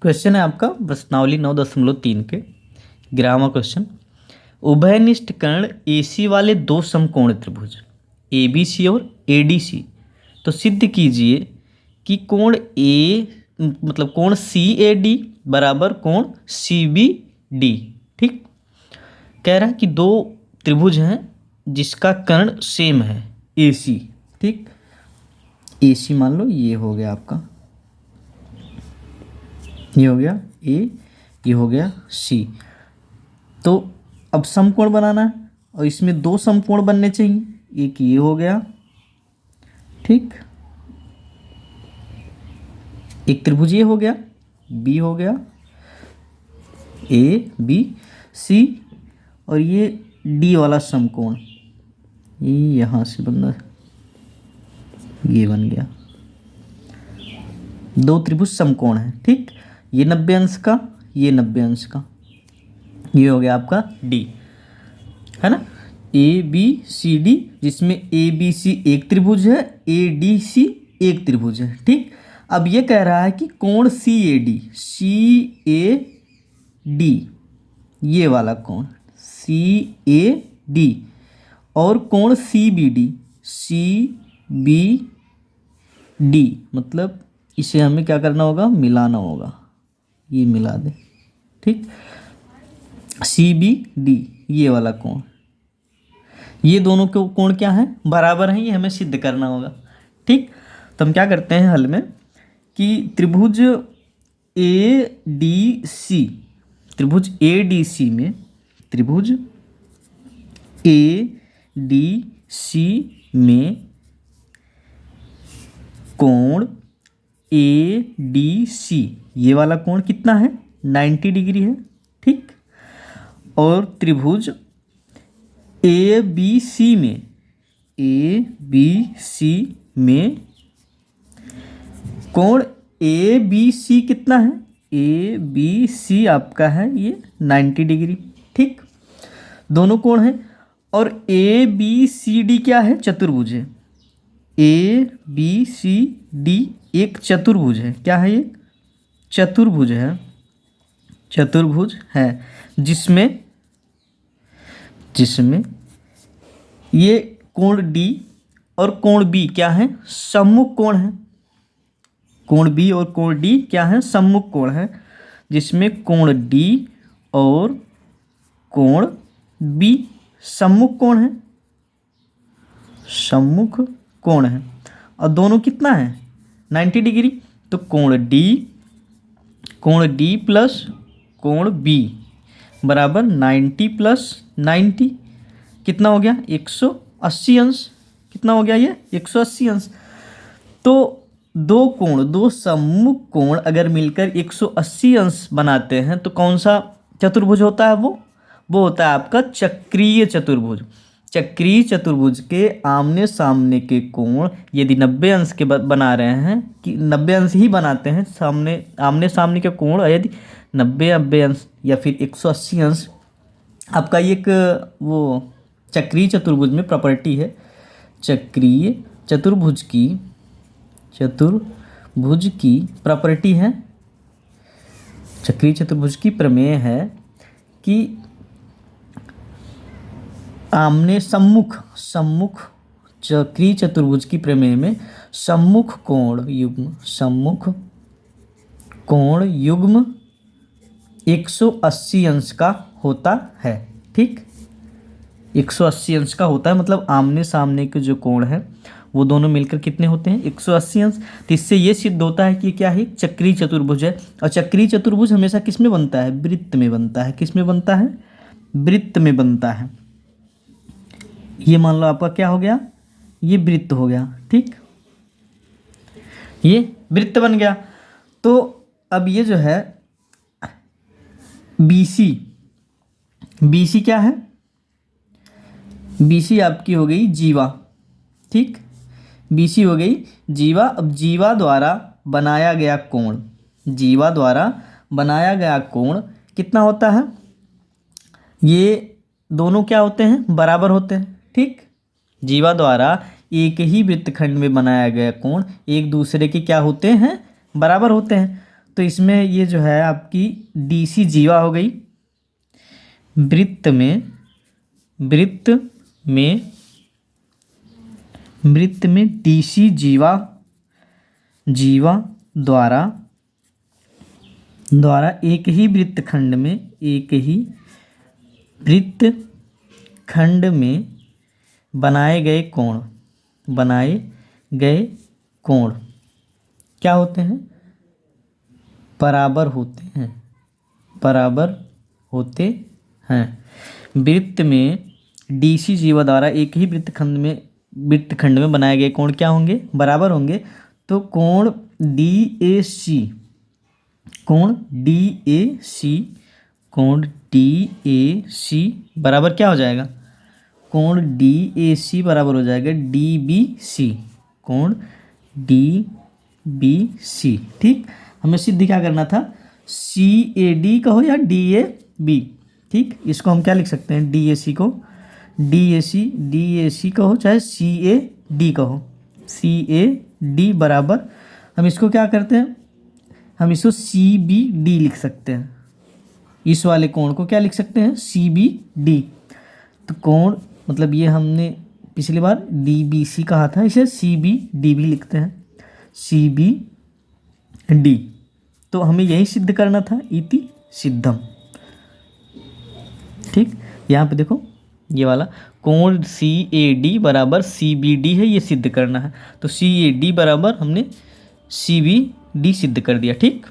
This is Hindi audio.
क्वेश्चन है आपका प्रश्नावली 9.3 के ग्रामर क्वेश्चन। उभयनिष्ठ कर्ण AC वाले दो समकोण त्रिभुज ABC और ADC, तो सिद्ध कीजिए कि कोण कोण CAD बराबर कोण CBD। ठीक, कह रहा है कि दो त्रिभुज हैं जिसका कर्ण सेम है AC। ठीक, AC मान लो ये हो गया आपका, ये हो गया A, ये हो गया C। तो अब समकोण बनाना है और इसमें दो समकोण बनने चाहिए। एक ये हो गया, ठीक, एक त्रिभुज ये हो गया, B हो गया, ABC, और ये D वाला समकोण ये यहाँ से बनना, ये बन गया। दो त्रिभुज समकोण है। ठीक, ये 90 अंश का, ये 90 अंश का, ये हो गया आपका D, है ना। ABCD, जिसमें ABC एक त्रिभुज है, ADC एक त्रिभुज है। ठीक, अब ये कह रहा है कि कोण CAD ये वाला कोण CAD और कोण CBD मतलब इसे हमें क्या करना होगा, मिलाना होगा। ये मिला दे। ठीक, CBD ये वाला कोण, ये दोनों के कोण क्या है, बराबर हैं, ये हमें सिद्ध करना होगा। ठीक, तो हम क्या करते हैं हल में कि त्रिभुज ADC में कोण ADC ये वाला कोण कितना है, 90 डिग्री है। ठीक, और त्रिभुज ABC में कोण ABC कितना है, ABC आपका है ये 90 डिग्री। ठीक, दोनों कोण हैं। और ABCD क्या है, चतुर्भुज है। ABCD एक चतुर्भुज है। क्या है ये, चतुर्भुज है, जिसमें ये कोण D और कोण B क्या है, सम्मुख कोण है। कोण B और कोण D क्या है, सम्मुख कोण है, जिसमें कोण D और कोण B सम्मुख कोण है, और दोनों कितना है, 90 डिग्री। तो कोण D प्लस कोण B बराबर 90 प्लस 90 कितना हो गया, 180 अंश। कितना हो गया ये, 180 अंश। तो दो सम्मुख कोण अगर मिलकर 180 अंश बनाते हैं तो कौन सा चतुर्भुज होता है, वो होता है आपका चक्रीय चतुर्भुज। चक्रीय चतुर्भुज के आमने सामने के कोण यदि 90 अंश के बना रहे हैं, कि 90 अंश ही बनाते हैं, आमने सामने के कोण यदि 90 अंश या फिर 180 अंश, आपका एक वो चक्रीय चतुर्भुज में प्रॉपर्टी है। चक्रीय चतुर्भुज की प्रॉपर्टी है, चक्रीय चतुर्भुज की प्रमेय है कि आमने सम्मुख चक्रीय चतुर्भुज की प्रमेय में सम्मुख कोण युग्म 180 अंश का होता है। ठीक, 180 अंश का होता है, मतलब आमने सामने के जो कोण है वो दोनों मिलकर कितने होते हैं, 180 अंश। तो इससे ये सिद्ध होता है कि क्या है, चक्रीय चतुर्भुज है। और चक्रीय चतुर्भुज हमेशा किस में बनता है, वृत्त में बनता है। किस में बनता है, वृत्त में बनता है। ये मान लो आपका क्या हो गया, ये वृत्त हो गया। ठीक, ये वृत्त बन गया। तो अब ये जो है BC क्या है, BC आपकी हो गई जीवा। ठीक, BC हो गई जीवा। अब जीवा द्वारा बनाया गया कोण कितना होता है, ये दोनों क्या होते हैं, बराबर होते हैं। ठीक, जीवा द्वारा एक ही वृत्तखंड में बनाया गया कोण एक दूसरे के क्या होते हैं, बराबर होते हैं। तो इसमें ये जो है आपकी DC जीवा हो गई। वृत्त में DC जीवा द्वारा एक ही वृत्तखंड में बनाए गए कोण क्या होते हैं? बराबर होते हैं। वृत्त में DC जीवा द्वारा एक ही वृत्तखंड में बनाए गए कोण क्या होंगे? बराबर होंगे। तो कोण DAC बराबर क्या हो जाएगा? कोण DAC बराबर हो जाएगा DBC, कोण DBC। ठीक, हमें सिद्ध क्या करना था? CAD कहो या DAB। ठीक, इसको हम क्या लिख सकते हैं? DAC को DAC कहो चाहे CAD कहो, CAD बराबर हम इसको क्या करते हैं? हम इसको CBD लिख सकते हैं। इस वाले कोण को क्या लिख सकते हैं? CBD। तो कोण मतलब ये हमने पिछली बार DBC कहा था, इसे CBD भी लिखते हैं, CBD। तो हमें यही सिद्ध करना था, इति सिद्धम। ठीक, यहाँ पे देखो ये वाला कोण CAD बराबर CBD है, ये सिद्ध करना है। तो CAD बराबर हमने CBD सिद्ध कर दिया। ठीक।